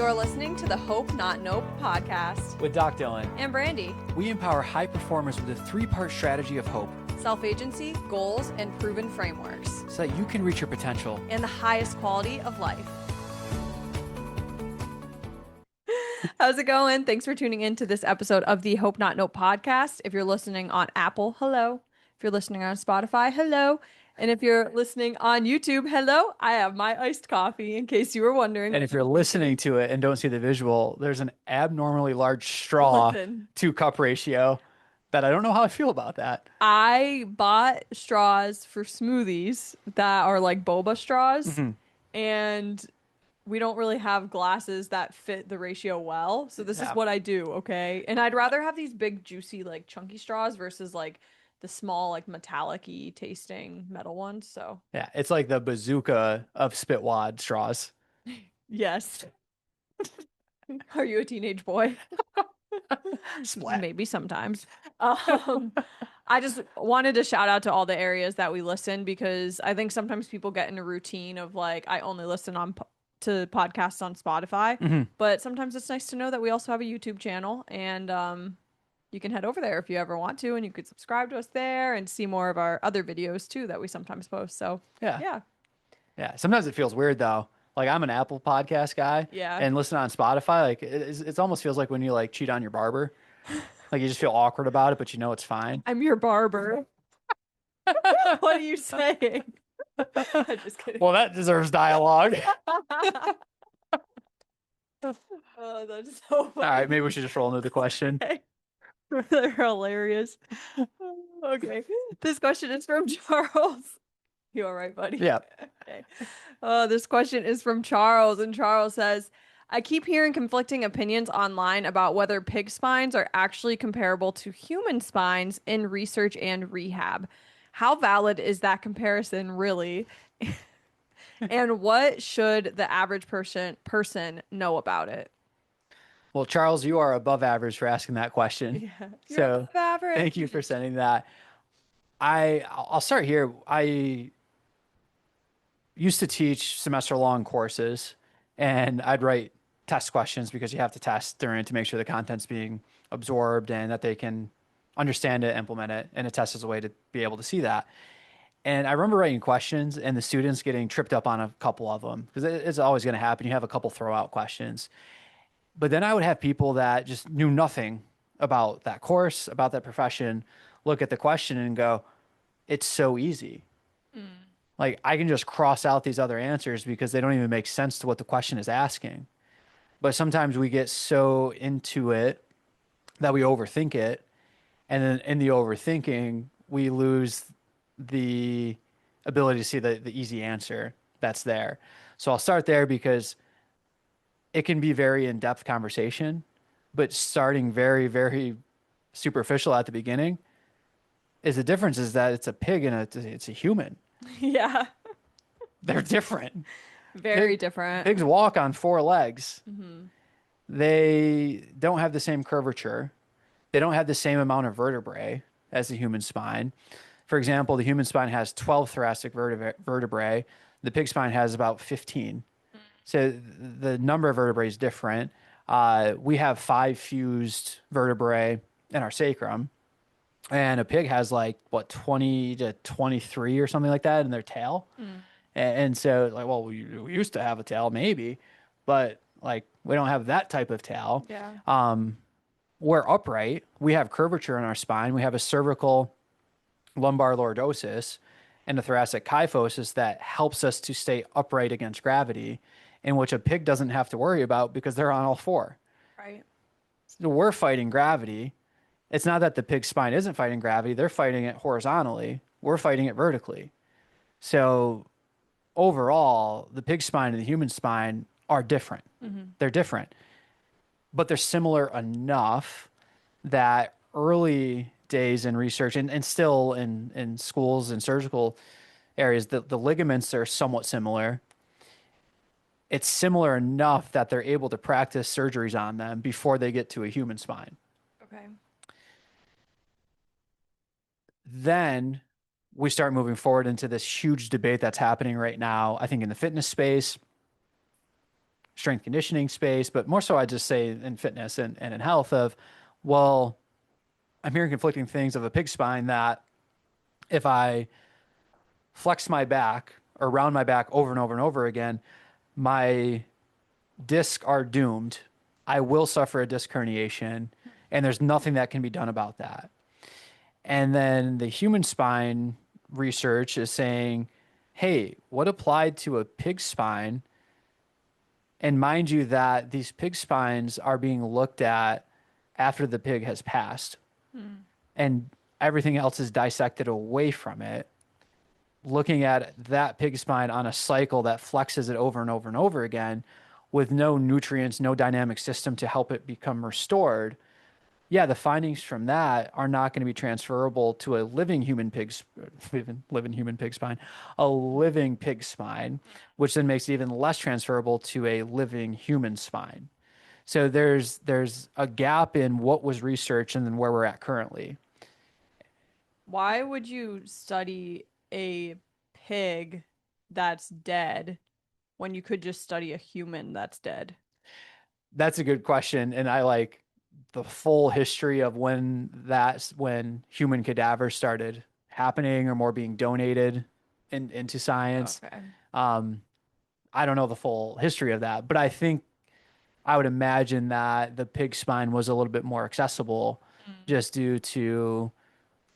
You're listening to the Hope Not Nope podcast with Doc Dylan and Brandi. We empower high performers with a three-part strategy of hope, Self-agency, goals, and proven frameworks, so that you can reach your potential and the highest quality of life. How's it going? Thanks for tuning in to this episode of the Hope Not Nope podcast. If you're listening on Apple, hello. If you're listening on Spotify, hello. And if you're listening on YouTube, hello. I have my iced coffee in case you were wondering. And if you're listening to it and don't see the visual, there's an abnormally large straw to cup ratio that I don't know how I feel about that. I bought straws for smoothies that are like boba straws, and we don't really have glasses that fit the ratio well. So this is what I do, okay? And I'd rather have these big, juicy, like chunky straws versus like the small, like metallic-y tasting metal ones. So yeah, it's like the bazooka of spitwad straws. Yes. Are you a teenage boy? Splat. Maybe sometimes. I just wanted to shout out to all the areas that we listen, because I think sometimes people get in a routine of like, I only listen to podcasts on Spotify, but sometimes it's nice to know that we also have a YouTube channel, and you can head over there if you ever want to, and you could subscribe to us there and see more of our other videos too that we sometimes post. So yeah. Sometimes it feels weird though. Like, I'm an Apple podcast guy, and listen on Spotify. Like, it almost feels like when you like cheat on your barber. Like, you just feel awkward about it, but you know it's fine. I'm your barber. What are you saying? I'm just kidding. Well, that deserves dialogue. Oh, that's so funny. All right, maybe we should just roll into the question. Okay. They're hilarious. Okay. This question is from Charles. You all right, buddy? Yeah. Okay. This question is from Charles, and Charles says, I keep hearing conflicting opinions online about whether pig spines are actually comparable to human spines in research and rehab. How valid is that comparison, really? And what should the average person know about it? Well, Charles, you are above average for asking that question. Yeah, so thank you for sending that. I'll start here. I used to teach semester-long courses, and I'd write test questions because you have to test during it to make sure the content's being absorbed and that they can understand it, implement it, and a test is a way to be able to see that. And I remember writing questions and the students getting tripped up on a couple of them, because it's always going to happen. You have a couple throw out questions. But then I would have people that just knew nothing about that course, about that profession, look at the question and go, it's so easy. Like, I can just cross out these other answers because they don't even make sense to what the question is asking. But sometimes we get so into it that we overthink it. And then in the overthinking, we lose the ability to see the easy answer that's there. So I'll start there because it can be very in-depth conversation, but starting very, very superficial at the beginning is the difference is that it's a pig and it's a human. Yeah. They're different. Very different. Pigs walk on four legs. They don't have the same curvature. They don't have the same amount of vertebrae as the human spine. For example, the human spine has 12 thoracic vertebrae. The pig spine has about 15. So the number of vertebrae is different. We have 5 fused vertebrae in our sacrum, and a pig has like 20 to 23 or something like that in their tail. And so, like, well, we used to have a tail, maybe, but like, we don't have that type of tail. Yeah. We're upright. We have curvature in our spine. We have a cervical lumbar lordosis and a thoracic kyphosis that helps us to stay upright against gravity, in which a pig doesn't have to worry about because they're on all four. Right. So we're fighting gravity. It's not that the pig spine isn't fighting gravity. They're fighting it horizontally. We're fighting it vertically. So overall, the pig spine and the human spine are different. They're different, but they're similar enough that early days in research and still in schools and surgical areas, the ligaments are somewhat similar. It's similar enough that they're able to practice surgeries on them before they get to a human spine. Okay. Then we start moving forward into this huge debate that's happening right now, I think, in the fitness space, strength conditioning space, but more so I just say in fitness and in health of, well, I'm hearing conflicting things of a pig spine that if I flex my back or round my back over and over and over again, my discs are doomed. I will suffer a disc herniation, and there's nothing that can be done about that. And then the human spine research is saying, hey, what applied to a pig spine? And mind you, that these pig spines are being looked at after the pig has passed, and everything else is dissected away from it. Looking at that pig spine on a cycle that flexes it over and over and over again with no nutrients, no dynamic system to help it become restored. Yeah, the findings from that are not going to be transferable to a living human living human pig spine, a living pig spine, which then makes it even less transferable to a living human spine. So there's a gap in what was researched and then where we're at currently. Why would you study a pig that's dead when you could just study a human that's dead? That's a good question, and I like the full history of when human cadavers started happening or more being donated into science. Okay. Um, I don't know the full history of that, but I think I would imagine that the pig spine was a little bit more accessible just due to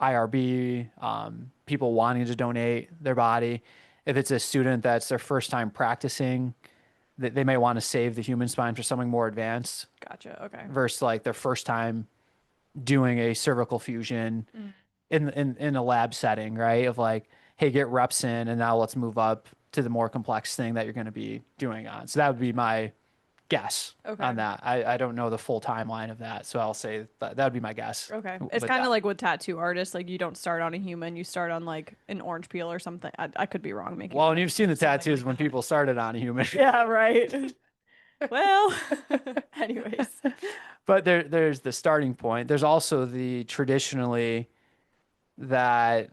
IRB, people wanting to donate their body. If it's a student that's their first time practicing, they may want to save the human spine for something more advanced Gotcha. Okay. versus like their first time doing a cervical fusion in a lab setting, right? Of like, hey, get reps in, and now let's move up to the more complex thing that you're going to be doing on. So that would be my guess Okay. on that. I don't know the full timeline of that, so I'll say that would be my guess. Okay. It's kind of like with tattoo artists, like you don't start on a human, you start on like an orange peel or something. I could be wrong making Well, that and you've seen the something tattoos like when that. people started on a human. Yeah, right. Well, anyways. But there's the starting point. There's also the traditionally that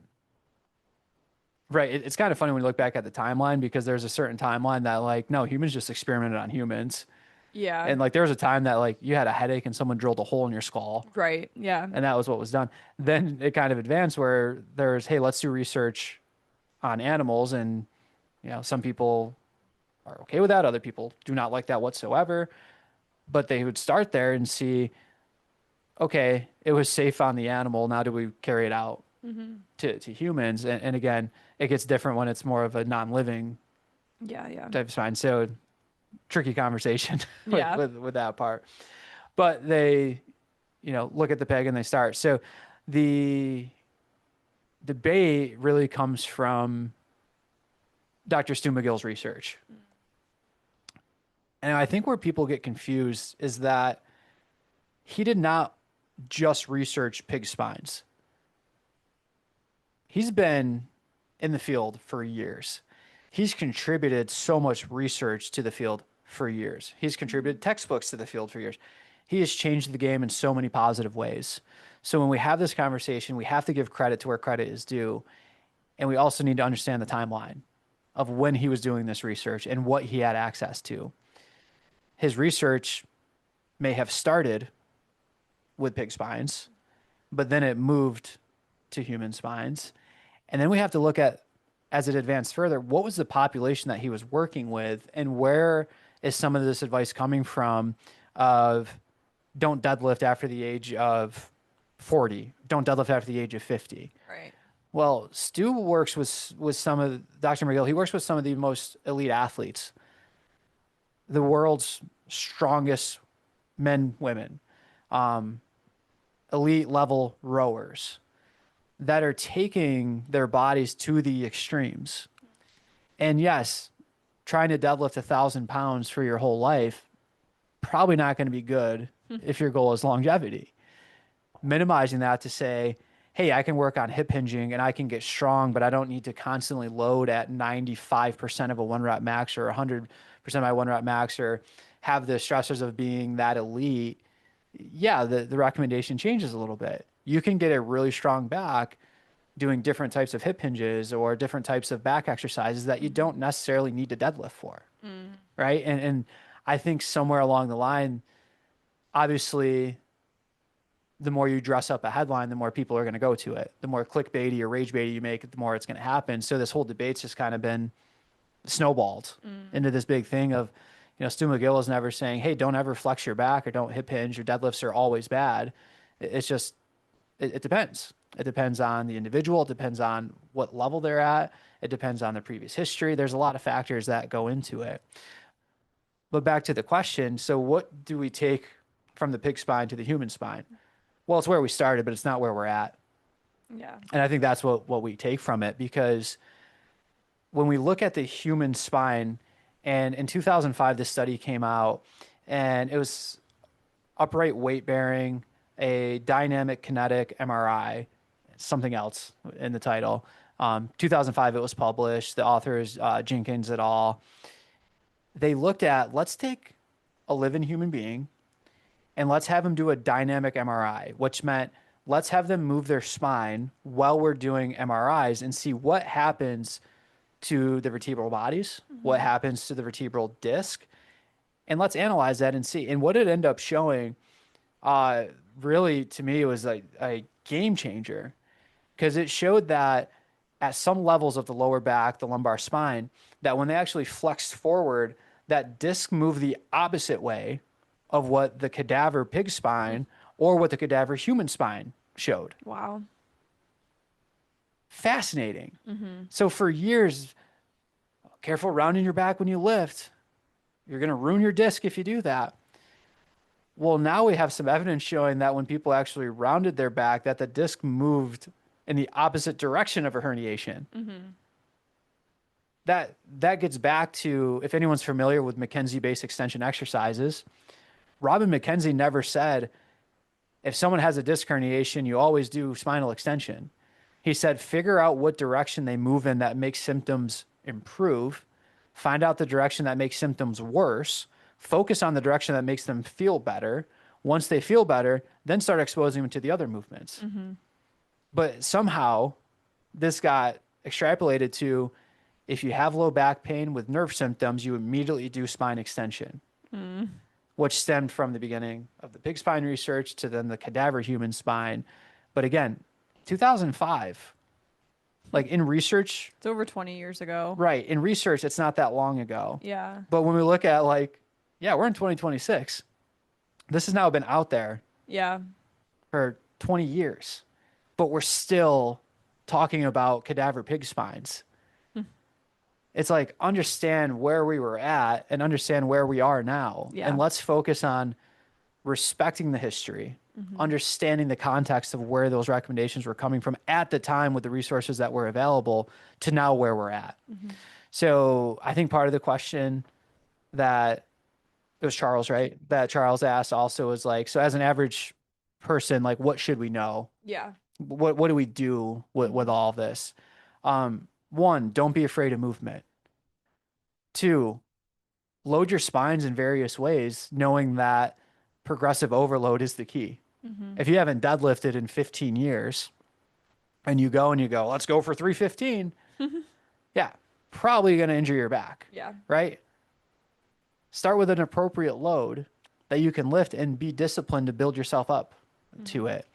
right. It's kind of funny when you look back at the timeline because there's a certain timeline that like no humans just experimented on humans, Yeah, and like there was a time that like you had a headache and someone drilled a hole in your skull, right. Yeah. and that was what was done. Then it kind of advanced where there's hey let's do research on animals, and some people are okay with that, other people do not like that whatsoever, but they would start there and see okay, it was safe on the animal. Now do we carry it out to humans? And again, it gets different when it's more of a non-living Yeah, yeah. type of spine. So tricky conversation with, Yeah. with that part. But they, look at the peg and they start. So the debate really comes from Dr. Stu McGill's research. And I think where people get confused is that he did not just research pig spines. He's been in the field for years. He's contributed so much research to the field for years. He's contributed textbooks to the field for years. He has changed the game in so many positive ways. So when we have this conversation, we have to give credit to where credit is due. And we also need to understand the timeline of when he was doing this research and what he had access to. His research may have started with pig spines, but then it moved to human spines. And then we have to look at, as it advanced further, what was the population that he was working with and where is some of this advice coming from of don't deadlift after the age of 40, don't deadlift after the age of 50. Right. Well, Stu works with some of Dr. McGill. He works with some of the most elite athletes, the world's strongest men, women, elite level rowers that are taking their bodies to the extremes. And yes, trying to deadlift 1,000 pounds for your whole life, probably not going to be good if your goal is longevity. Minimizing that to say, hey, I can work on hip hinging and I can get strong, but I don't need to constantly load at 95% of a one rep max or 100% of my one rep max or have the stressors of being that elite. Yeah, the recommendation changes a little bit. You can get a really strong back doing different types of hip hinges or different types of back exercises that you don't necessarily need to deadlift for. Right. And I think somewhere along the line, obviously, the more you dress up a headline, the more people are going to go to it. The more clickbaity or rage baity you make it, the more it's going to happen. So this whole debate's just kind of been snowballed into this big thing of, Stu McGill is never saying, hey, don't ever flex your back or don't hip hinge. Your deadlifts are always bad. It's just, it depends. It depends on the individual. It depends on what level they're at. It depends on the previous history. There's a lot of factors that go into it. But back to the question. So what do we take from the pig spine to the human spine? Well, it's where we started, but it's not where we're at. Yeah. And I think that's what we take from it, because when we look at the human spine, and in 2005, this study came out, and it was upright weight bearing, a dynamic kinetic MRI, something else in the title. 2005, it was published. The authors, Jenkins et al., they looked at, let's take a living human being and let's have them do a dynamic MRI, which meant let's have them move their spine while we're doing MRIs and see what happens to the vertebral bodies, what happens to the vertebral disc, and let's analyze that and see. And what it ended up showing, really, to me, was a game changer, because it showed that at some levels of the lower back, the lumbar spine, that when they actually flexed forward, that disc moved the opposite way of what the cadaver pig spine or what the cadaver human spine showed. Wow. Fascinating. So for years, careful rounding your back when you lift. You're going to ruin your disc if you do that. Well, now we have some evidence showing that when people actually rounded their back, that the disc moved in the opposite direction of a herniation. That gets back to, if anyone's familiar with McKenzie base extension exercises, Robin McKenzie never said, if someone has a disc herniation, you always do spinal extension. He said, figure out what direction they move in that makes symptoms improve, find out the direction that makes symptoms worse, focus on the direction that makes them feel better. Once they feel better, then start exposing them to the other movements. But somehow this got extrapolated to, if you have low back pain with nerve symptoms, you immediately do spine extension, which stemmed from the beginning of the pig spine research to then the cadaver human spine. But again, 2005, like in research, It's over 20 years ago. right? In research, it's not that long ago. Yeah. But when we look at, like, yeah, we're in 2026. This has now been out there Yeah. for 20 years, but we're still talking about cadaver pig spines. It's like, understand where we were at and understand where we are now. Yeah. And let's focus on respecting the history, understanding the context of where those recommendations were coming from at the time with the resources that were available to now where we're at. So I think part of the question that it was Charles, right? That Charles asked also was like, so as an average person, like, what should we know? Yeah. What do we do with all this? One, don't be afraid of movement. Two, load your spines in various ways, knowing that progressive overload is the key. If you haven't deadlifted in 15 years and you go, let's go for 315. Yeah, probably going to injure your back. Yeah. Right? Start with an appropriate load that you can lift and be disciplined to build yourself up to it.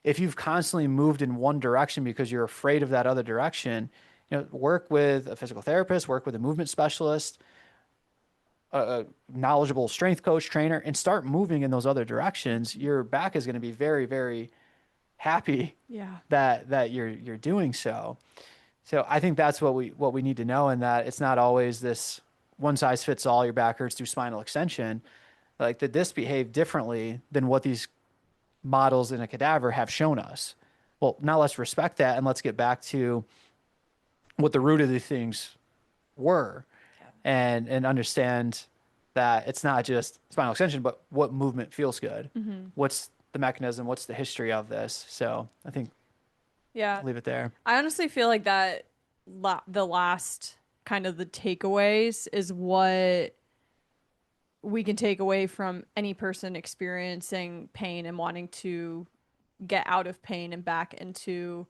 If you've constantly moved in one direction because you're afraid of that other direction, work with a physical therapist, work with a movement specialist, a knowledgeable strength coach, trainer, and start moving in those other directions. Your back is going to be very, very happy that you're doing so. So I think that's what we need to know, and that it's not always this one size fits all. Your back hurts, do spinal extension. Like, the disc behave differently than what these models in a cadaver have shown us. Well, now let's respect that and let's get back to what the root of the things were, and understand that it's not just spinal extension, but what movement feels good. What's the mechanism? What's the history of this? So I think, I'll leave it there. I honestly feel like that the last kind of the takeaways is what we can take away from any person experiencing pain and wanting to get out of pain and back into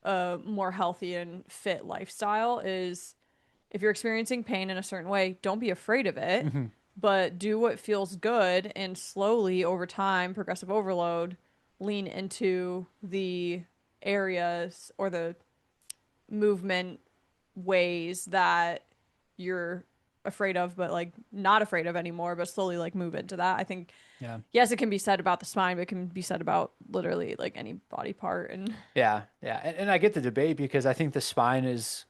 a more healthy and fit lifestyle is, if you're experiencing pain in a certain way, don't be afraid of it. but do what feels good and slowly over time, progressive overload, lean into the areas or the movement ways that you're afraid of, but like not afraid of anymore, but slowly like move into that. I think, Yeah. yes, it can be said about the spine, but it can be said about literally like any body part. And Yeah. Yeah. And I get the debate because I think the spine is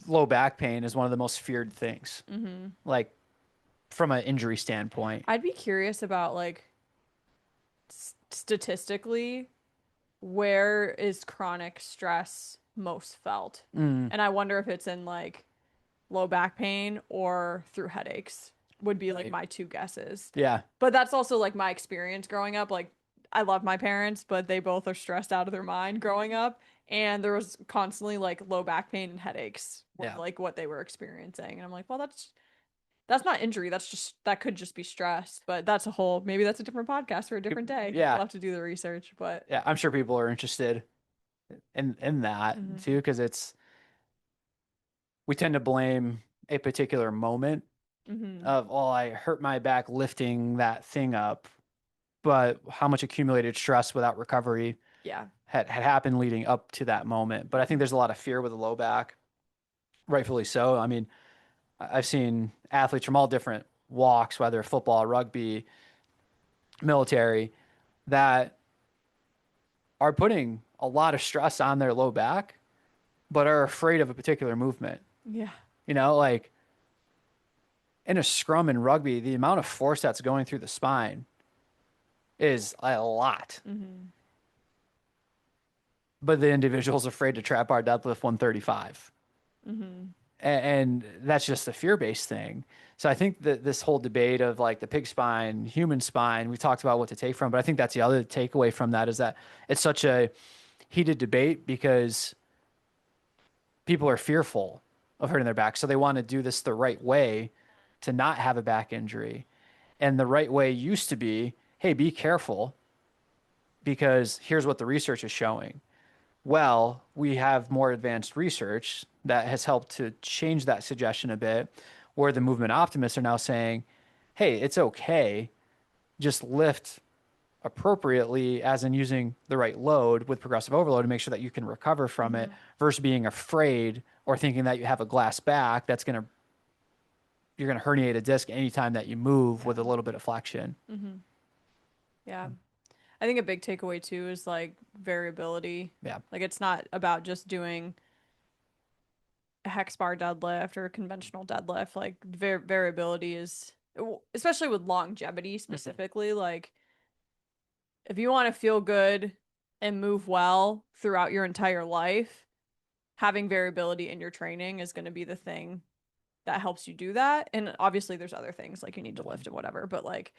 low back pain is one of the most feared things, hmm like from an injury standpoint. I'd be curious about like statistically, where is chronic stress most felt? Mm, And I wonder if it's in like low back pain or through headaches, would be like right. my two guesses. Yeah. But that's also like my experience growing up. Like I love my parents, but they both are stressed out of their mind growing up. And there was constantly like low back pain and headaches were Yeah. like what they were experiencing. And I'm like, well, that's not injury. That's just that could just be stress. But that's a whole maybe that's a different podcast for a different day. Yeah. We'll have to do the research. But Yeah. I'm sure people are interested in that too, hmm because we tend to blame a particular moment hmm of, oh, I hurt my back lifting that thing up, but how much accumulated stress without recovery yeah. had happened leading up to that moment. But I think there's a lot of fear with the low back, rightfully so. I mean, I've seen athletes from all different walks, whether football, rugby, military, that are putting a lot of stress on their low back, but are afraid of a particular movement. Yeah. Like in a scrum in rugby, the amount of force that's going through the spine is a lot. hmm But the individual's afraid to trap bar deadlift 135. hmm And that's just a fear-based thing. So I think that this whole debate of like the pig spine, human spine, we talked about what to take from, but I think that's the other takeaway from that is that it's such a heated debate because people are fearful of hurting their back. So they want to do this the right way to not have a back injury. And the right way used to be, hey, be careful because here's what the research is showing. Well, we have more advanced research that has helped to change that suggestion a bit, where the movement optimists are now saying, hey, it's okay, just lift appropriately, as in using the right load with progressive overload to make sure that you can recover from it hmm versus being afraid or thinking that you have a glass back that's going to, you're going to herniate a disc anytime that you move Yeah. with a little bit of flexion. hmm Yeah. I think a big takeaway too is like variability. Yeah. Like it's not about just doing a hex bar deadlift or a conventional deadlift. Like variability is, especially with longevity Mhm. specifically, like if you want to feel good and move well throughout your entire life, having variability in your training is going to be the thing that helps you do that. And obviously there's other things like you need to lift and whatever, but like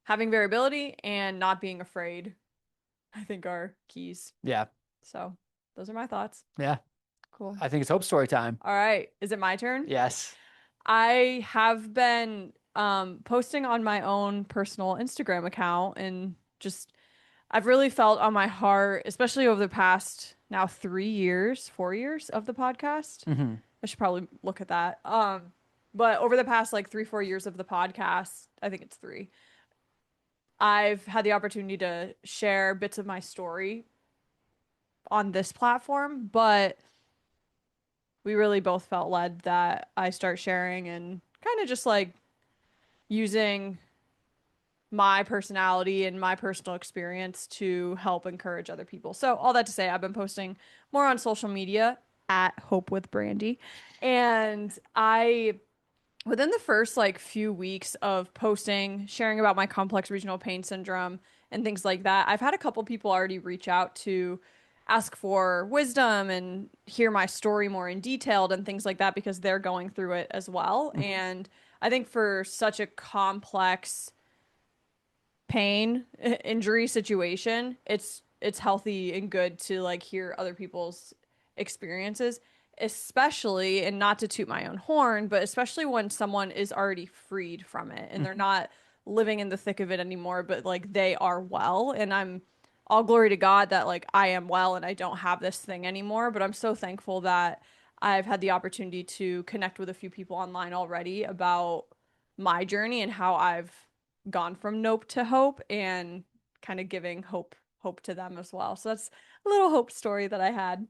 having variability and not being afraid, I think are keys. Yeah. So those are my thoughts. Yeah. Cool. I think it's Hope Story time. All right. Is it my turn? Yes. I have been posting on my own personal Instagram account and just I've really felt on my heart, especially over the past now 3 years, 4 years of the podcast. Hmm. I should probably look at that. But over the past like 3, 4 years of the podcast, I think it's three, I've had the opportunity to share bits of my story on this platform, but we really both felt led that I start sharing and kind of just like using my personality and my personal experience to help encourage other people. So, all that to say, I've been posting more on social media at HopeWithBrandi. And within the first like few weeks of posting, sharing about my complex regional pain syndrome and things like that, I've had a couple people already reach out to ask for wisdom and hear my story more in detailed and things like that because they're going through it as well. And I think for such a complex pain injury situation, it's healthy and good to like hear other people's experiences, especially and not to toot my own horn, but especially when someone is already freed from it and they're not living in the thick of it anymore, but like they are well. And I'm all glory to God that like I am well and I don't have this thing anymore, but I'm so thankful that I've had the opportunity to connect with a few people online already about my journey and how I've gone from nope to hope, and kind of giving hope to them as well. So that's a little hope story that I had.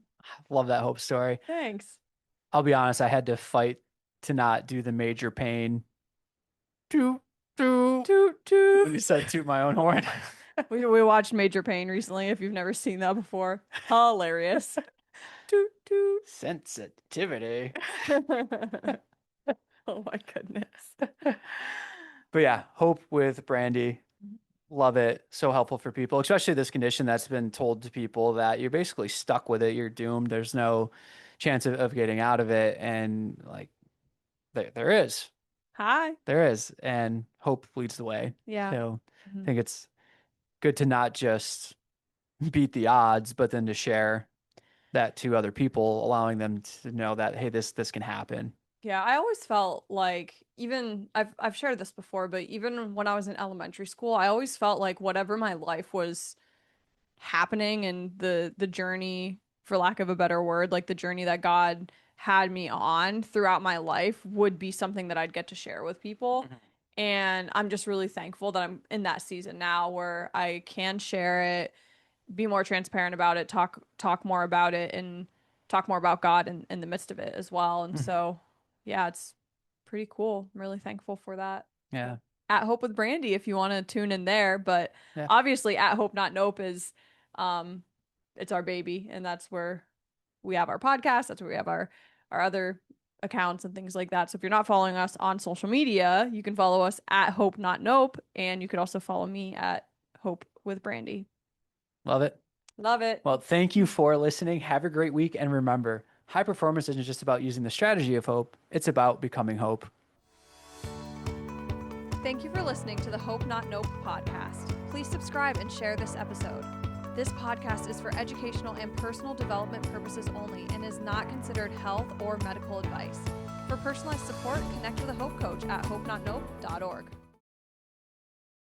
Love that hope story. Thanks. I'll be honest, I had to fight to not do the major pain. Toot, toot. Toot When you toot. said toot my own horn. We watched Major Pain recently, if you've never seen that before. Hilarious. Toot toot. Sensitivity. Oh my goodness. But yeah, Hope with Brandi. Love it. So helpful for people, especially this condition that's been told to people that you're basically stuck with it. You're doomed. There's no chance of getting out of it. And like there is. Hi. There is. And hope leads the way. Yeah. So I Mhm. think it's good to not just beat the odds, but then to share that to other people, allowing them to know that, hey, this can happen. Yeah, I always felt like, even I've shared this before, but even when I was in elementary school, I always felt like whatever my life was happening, and the journey, for lack of a better word, like the journey that God had me on throughout my life, would be something that I'd get to share with people. Mhm. And I'm just really thankful that I'm in that season now where I can share it, be more transparent about it, talk more about it, and talk more about God in the midst of it as well. And Mhm. so, yeah, it's pretty cool. I'm really thankful for that. Yeah. At Hope with Brandi, if you want to tune in there, but Yeah. obviously at Hope Not Nope is, um, it's our baby, and that's where we have our podcast. That's where we have our other accounts and things like that. So if you're not following us on social media, you can follow us at Hope Not Nope, and you could also follow me at Hope with Brandi. Love it. Love it. Well, thank you for listening. Have a great week. And remember, high performance isn't just about using the strategy of hope, it's about becoming hope. Thank you for listening to the Hope Not Nope podcast. Please subscribe and share this episode. This podcast is for educational and personal development purposes only and is not considered health or medical advice. For personalized support, connect with a Hope Coach at hopenotnope.org.